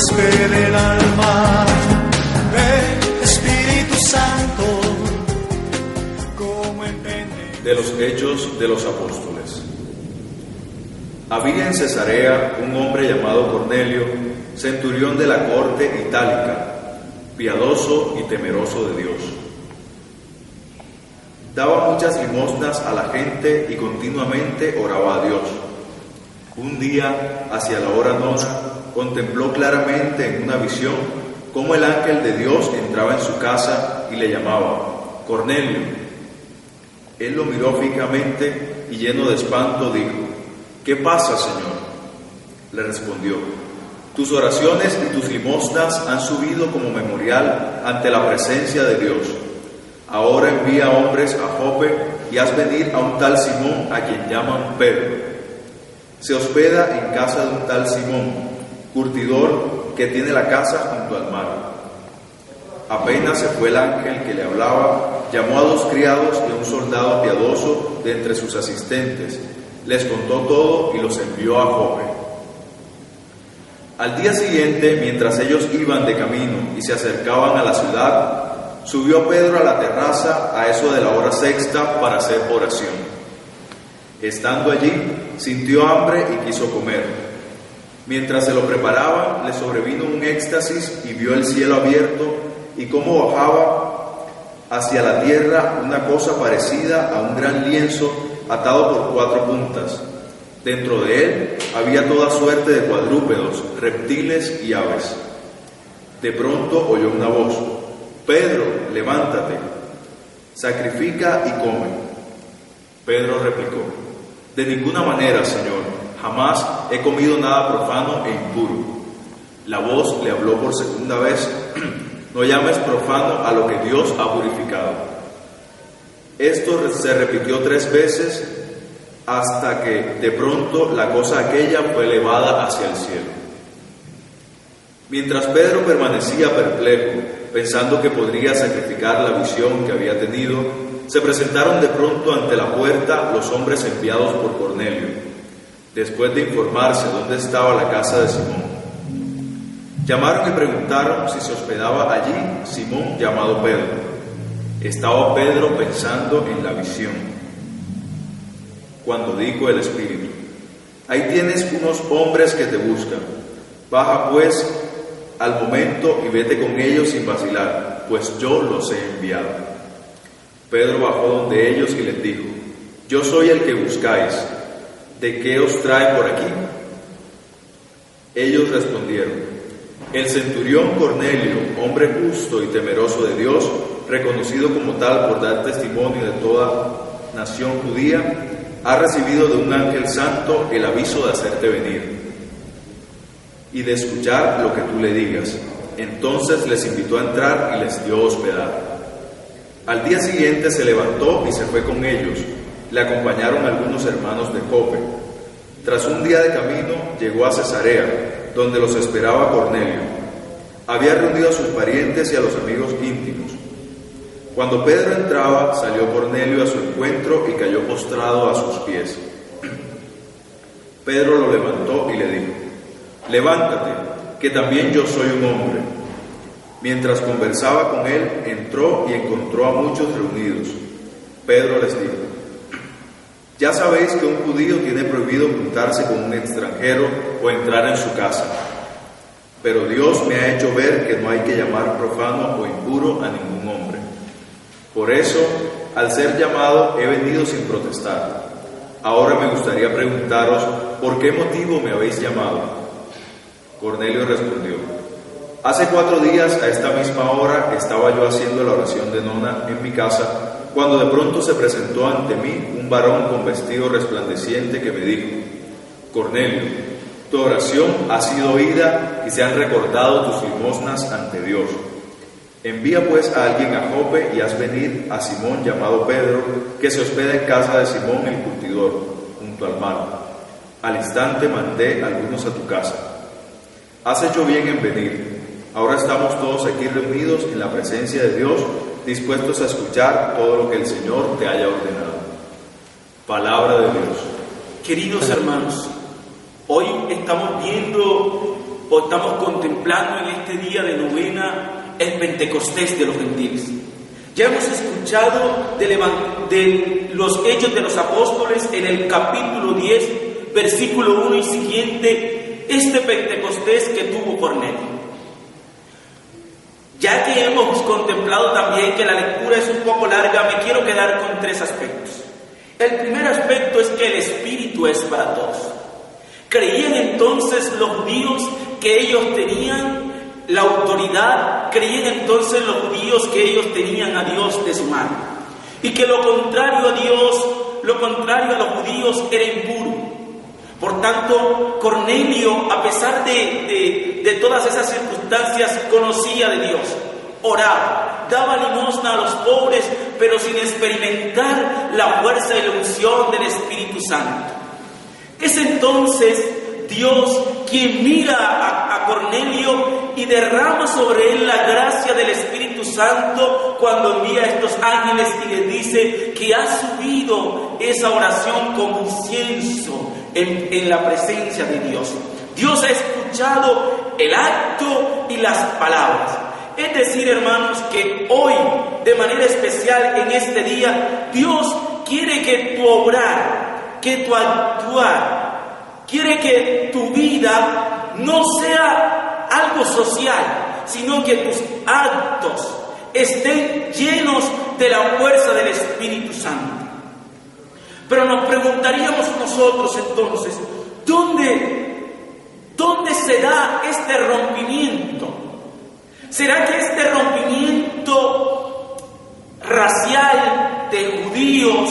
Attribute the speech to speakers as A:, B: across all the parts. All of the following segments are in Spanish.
A: huésped del alma. Ven, Espíritu Santo, como emprende.
B: De los Hechos de los Apóstoles. Había en Cesarea un hombre llamado Cornelio, centurión de la corte itálica, piadoso y temeroso de Dios. Daba muchas limosnas a la gente y continuamente oraba a Dios. Un día, hacia la hora nona, contempló claramente en una visión cómo el ángel de Dios entraba en su casa y le llamaba: Cornelio. Él lo miró fijamente y lleno de espanto dijo: ¿Qué pasa, Señor? Le respondió: tus oraciones y tus limosnas han subido como memorial ante la presencia de Dios. Ahora envía hombres a Jope y haz venir a un tal Simón a quien llaman Pedro. Se hospeda en casa de un tal Simón, curtidor, que tiene la casa junto al mar. Apenas se fue el ángel que le hablaba, llamó a 2 criados y a un soldado piadoso de entre sus asistentes, les contó todo y los envió a Jope. Al día siguiente, mientras ellos iban de camino y se acercaban a la ciudad, subió Pedro a la terraza a eso de la hora sexta para hacer oración. Estando allí, sintió hambre y quiso comer. Mientras se lo preparaban, le sobrevino un éxtasis y vio el cielo abierto y cómo bajaba hacia la tierra una cosa parecida a un gran lienzo atado por 4 puntas. Dentro de él había toda suerte de cuadrúpedos, reptiles y aves. De pronto oyó una voz: Pedro, levántate, sacrifica y come. Pedro replicó: de ninguna manera, Señor, jamás he comido nada profano e impuro. La voz le habló por segunda vez: no llames profano a lo que Dios ha purificado. Esto se repitió 3 veces hasta que de pronto la cosa aquella fue elevada hacia el cielo. Mientras Pedro permanecía perplejo, pensando que podría sacrificar la visión que había tenido, se presentaron de pronto ante la puerta los hombres enviados por Cornelio, después de informarse dónde estaba la casa de Simón. Llamaron y preguntaron si se hospedaba allí Simón llamado Pedro. Estaba Pedro pensando en la visión, cuando dijo el Espíritu: ahí tienes unos hombres que te buscan. Baja pues al momento y vete con ellos sin vacilar, pues yo los he enviado. Pedro bajó donde ellos y les dijo: yo soy el que buscáis. ¿De qué os trae por aquí? Ellos respondieron: el centurión Cornelio, hombre justo y temeroso de Dios, reconocido como tal por dar testimonio de toda nación judía, ha recibido de un ángel santo el aviso de hacerte venir y de escuchar lo que tú le digas. Entonces les invitó a entrar y les dio hospedar. Al día siguiente se levantó y se fue con ellos. Le acompañaron algunos hermanos de Jope. Tras un día de camino llegó a Cesarea, donde los esperaba Cornelio. Había reunido a sus parientes y a los amigos íntimos. Cuando Pedro entraba, salió Cornelio a su encuentro y cayó postrado a sus pies. Pedro lo levantó y le dijo: levántate, que también yo soy un hombre. Mientras conversaba con él, entró y encontró a muchos reunidos. Pedro les dijo: ya sabéis que un judío tiene prohibido juntarse con un extranjero o entrar en su casa. Pero Dios me ha hecho ver que no hay que llamar profano o impuro a ningún hombre. Por eso, al ser llamado, he venido sin protestar. Ahora me gustaría preguntaros, ¿por qué motivo me habéis llamado? Cornelio respondió: hace 4 días a esta misma hora estaba yo haciendo la oración de nona en mi casa, cuando de pronto se presentó ante mí un varón con vestido resplandeciente que me dijo: Cornelio, tu oración ha sido oída y se han recordado tus limosnas ante Dios. Envía pues a alguien a Jope y haz venir a Simón llamado Pedro, que se hospeda en casa de Simón el curtidor, junto al mar. Al instante mandé algunos a tu casa. Has hecho bien en venir. Ahora estamos todos aquí reunidos en la presencia de Dios, dispuestos a escuchar todo lo que el Señor te haya ordenado. Palabra de Dios.
C: Queridos hermanos, hoy estamos viendo o estamos contemplando en este día de novena el Pentecostés de los gentiles. Ya hemos escuchado de los Hechos de los Apóstoles en el capítulo 10, versículo 1 y siguiente, este Pentecostés que tuvo Cornelio. Ya que hemos contemplado también que la lectura es un poco larga, me quiero quedar con 3 aspectos. El primer aspecto es que el Espíritu es para todos. Creían entonces los judíos que ellos tenían la autoridad, creían entonces los judíos que ellos tenían a Dios de su mano. Y que lo contrario a Dios, lo contrario a los judíos era impuro. Por tanto, Cornelio, a pesar de todas esas circunstancias, conocía de Dios, oraba, daba limosna a los pobres, pero sin experimentar la fuerza y la unción del Espíritu Santo. Es entonces Dios quien mira a Cornelio y derrama sobre él la gracia del Espíritu Santo cuando envía a estos ángeles y les dice que ha subido esa oración como incienso en la presencia de Dios. Dios ha escuchado el acto y las palabras. Es decir, hermanos, que hoy, de manera especial en este día, Dios quiere que tu obrar, que tu actuar, quiere que tu vida no sea algo social, sino que tus actos estén llenos de la fuerza del Espíritu Santo. Pero nos preguntaríamos nosotros entonces, ¿dónde se da este rompimiento? ¿Será que este rompimiento racial de judíos,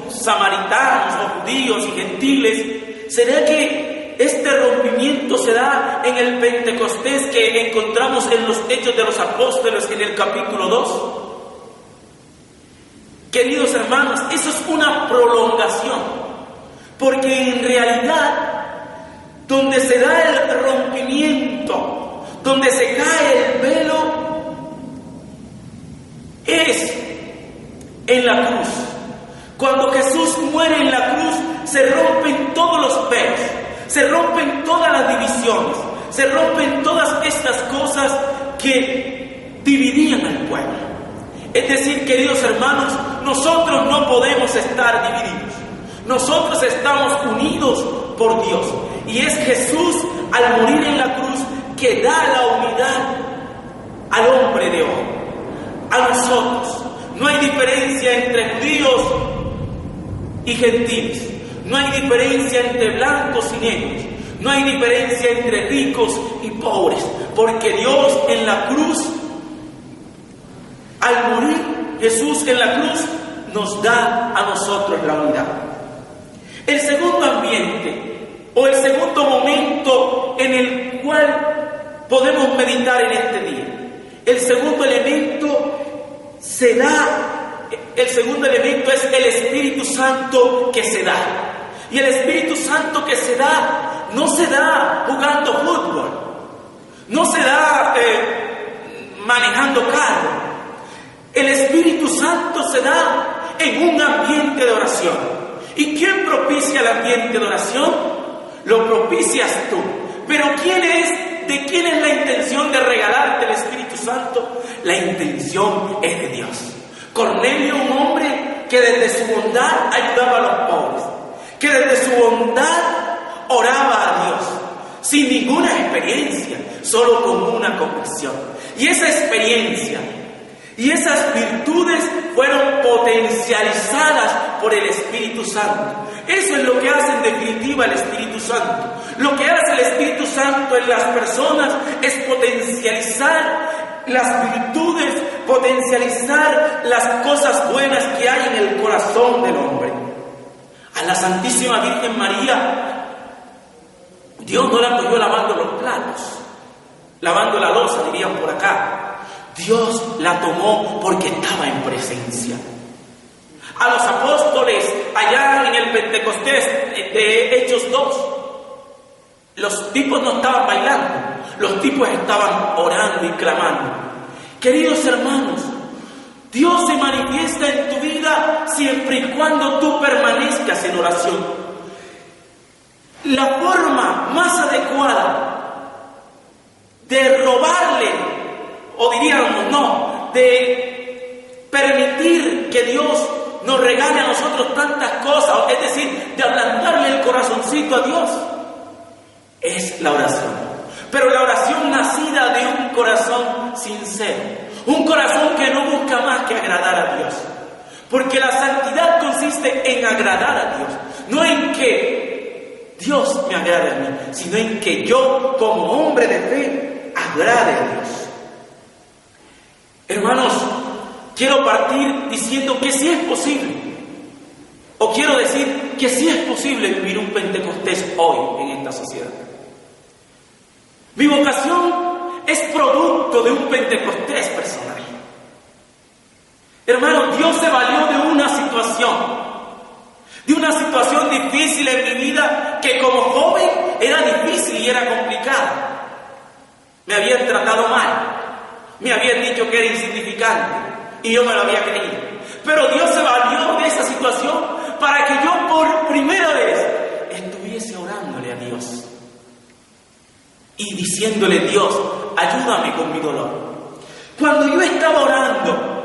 C: samaritanos o judíos y gentiles, será que este rompimiento se da en el Pentecostés que encontramos en los Hechos de los Apóstoles en el capítulo 2? Queridos hermanos, eso es una prolongación, porque en realidad donde se da el rompimiento, donde se cae el velo, es en la cruz. Cuando Jesús muere en la cruz, se rompen todos los velos, se rompen todas las divisiones, se rompen todas estas cosas que dividían al pueblo. Es decir, queridos hermanos, nosotros no podemos estar divididos. Nosotros estamos unidos por Dios. Y es Jesús, al morir en la cruz, que da la unidad al hombre de hoy, a nosotros. No hay diferencia entre judíos y gentiles. No hay diferencia entre blancos y negros. No hay diferencia entre ricos y pobres. Porque Dios en la cruz, al morir Jesús en la cruz, nos da a nosotros la unidad. El segundo ambiente o el segundo momento en el cual podemos meditar en este día, el segundo elemento es el Espíritu Santo que se da. Y el Espíritu Santo que se da no se da jugando fútbol, no se da manejando carro. El Espíritu Santo se da en un ambiente de oración. ¿Y quién propicia el ambiente de oración? Lo propicias tú. Pero ¿de quién es la intención de regalarte el Espíritu Santo? La intención es de Dios. Cornelio, un hombre que desde su bondad ayudaba a los pobres, que desde su bondad oraba a Dios, sin ninguna experiencia, solo con una convicción. Y esa experiencia y esas virtudes fueron potencializadas por el Espíritu Santo. Eso es lo que hace en definitiva el Espíritu Santo. Lo que hace el Espíritu Santo en las personas es potencializar las virtudes, potencializar las cosas buenas que hay en el corazón del hombre. A la Santísima Virgen María, Dios no la cogió lavando los platos, lavando la loza, dirían por acá. Dios la tomó porque estaba en presencia. A los apóstoles, allá en el Pentecostés de Hechos 2, los tipos no estaban bailando, los tipos estaban orando y clamando. Queridos hermanos, Dios se manifiesta en tu vida siempre y cuando tú permanezcas en oración. La forma más adecuada o diríamos no, de permitir que Dios nos regale a nosotros tantas cosas, es decir, de ablandarle el corazoncito a Dios, es la oración. Pero la oración nacida de un corazón sincero, un corazón que no busca más que agradar a Dios. Porque la santidad consiste en agradar a Dios, no en que Dios me agrade a mí, sino en que yo, como hombre de fe, agrade a Dios. Hermanos, quiero partir diciendo que sí es posible, o quiero decir que sí es posible vivir un Pentecostés hoy en esta sociedad. Mi vocación es producto de un Pentecostés personal. Hermano, Dios se valió de una situación difícil en mi vida, que como joven era difícil y era complicada. Me habían tratado mal, me habían dicho que era insignificante y yo me lo había creído. Pero Dios se valió de esa situación para que yo por primera vez estuviese orándole a Dios y diciéndole: Dios, ayúdame con mi dolor. Cuando yo estaba orando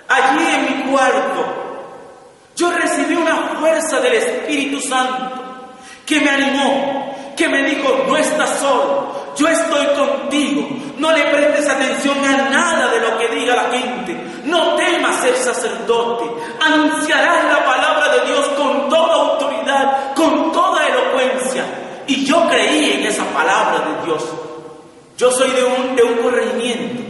C: allí en mi cuarto, yo recibí una fuerza del Espíritu Santo que me animó, que me dijo: no estás solo, yo estoy contigo, no le prestes atención a nada de lo que diga la gente, no temas ser sacerdote, anunciarás la palabra de Dios con toda autoridad, con toda elocuencia. Y yo creí en esa palabra de Dios. Yo soy de un corregimiento.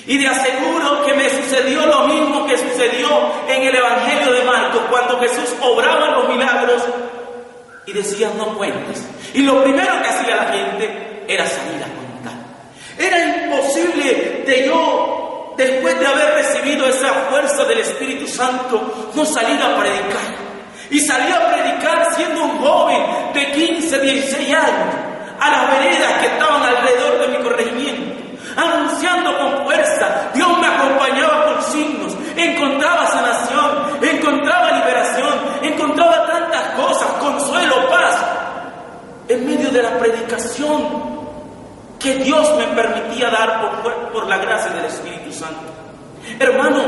C: Y de aseguro que me sucedió lo mismo que sucedió en el Evangelio de Marcos, cuando Jesús obraba los milagros y decía: no cuentes. Y lo primero que hacía la gente era salir a contar. Era imposible de yo, después de haber recibido esa fuerza del Espíritu Santo, no salir a predicar. Y salí a predicar siendo un joven de 15, 16 años, a las veredas que estaban alrededor de mi corregimiento, anunciando con fuerza. Dios me acompañaba con signos, encontraba sanación, encontraba liberación, encontraba tantas cosas, consuelo, paz, en medio de la predicación que Dios me permitía dar por la gracia del Espíritu Santo. Hermano,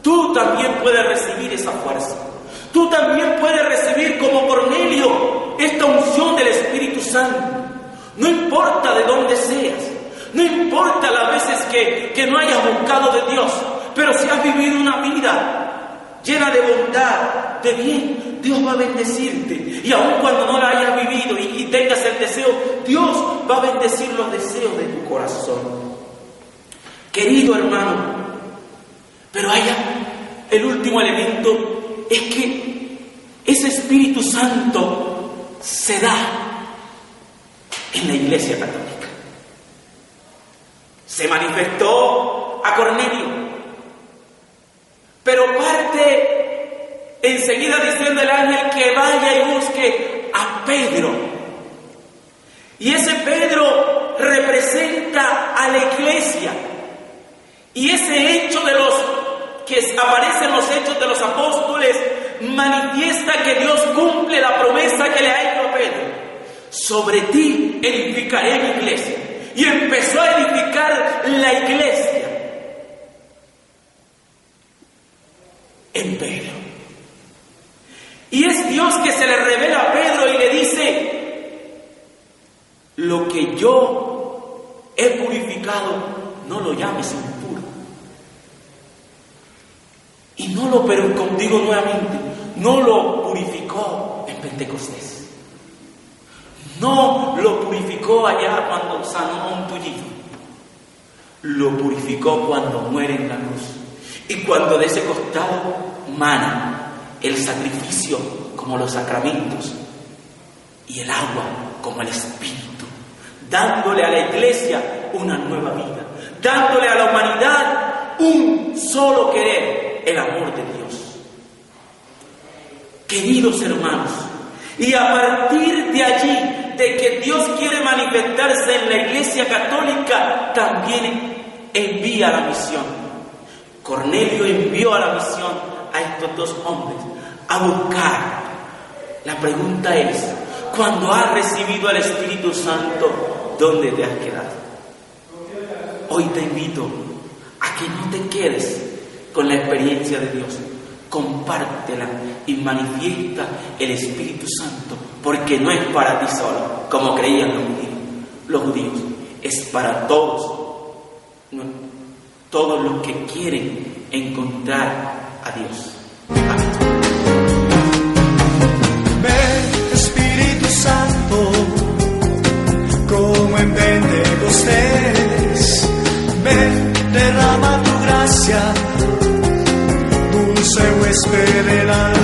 C: tú también puedes recibir esa fuerza. Tú también puedes recibir, como Cornelio, esta unción del Espíritu Santo. No importa de dónde seas, no importa las veces que no hayas buscado de Dios, pero si has vivido una vida llena de bondad, de bien, Dios va a bendecirte. Y aun cuando no la hayas vivido y tengas el deseo, Dios va a bendecir los deseos de tu corazón. Querido hermano, pero el último elemento es que ese Espíritu Santo se da en la Iglesia Católica. Se manifestó a Cornelio, pero parte enseguida diciendo el ángel que vaya y busque a Pedro. Y ese Pedro representa a la Iglesia. Y ese hecho de los que aparecen los hechos de los apóstoles manifiesta que Dios cumple la promesa que le ha hecho a Pedro: sobre ti edificaré mi iglesia. Y empezó a edificar la iglesia en Pedro. Y es Dios que se le revela a Pedro y le dice: lo que yo he purificado, no lo llames impuro. Y no lo, pero digo nuevamente, no lo purificó en Pentecostés. No lo purificó allá cuando sanó a un tullido. Lo purificó cuando muere en la cruz. Y cuando de ese costado mana el sacrificio como los sacramentos y el agua como el Espíritu, dándole a la iglesia una nueva vida, dándole a la humanidad un solo querer: el amor de Dios. Queridos hermanos, y a partir de allí, de que Dios quiere manifestarse en la Iglesia Católica, también envía la misión. Cornelio envió a la misión a estos dos hombres a buscar. La pregunta es: cuando has recibido al Espíritu Santo, ¿dónde te has quedado? hoy te invito a que no te quedes con la experiencia de Dios. Compártela y manifiesta el Espíritu Santo, porque no es para ti solo, como creían los judíos. Es para todos los que quieren encontrar a Dios. Amén.
A: Ven, Espíritu Santo, como en Pentecostés. Ven, derrama tu gracia, dulce huésped del alma.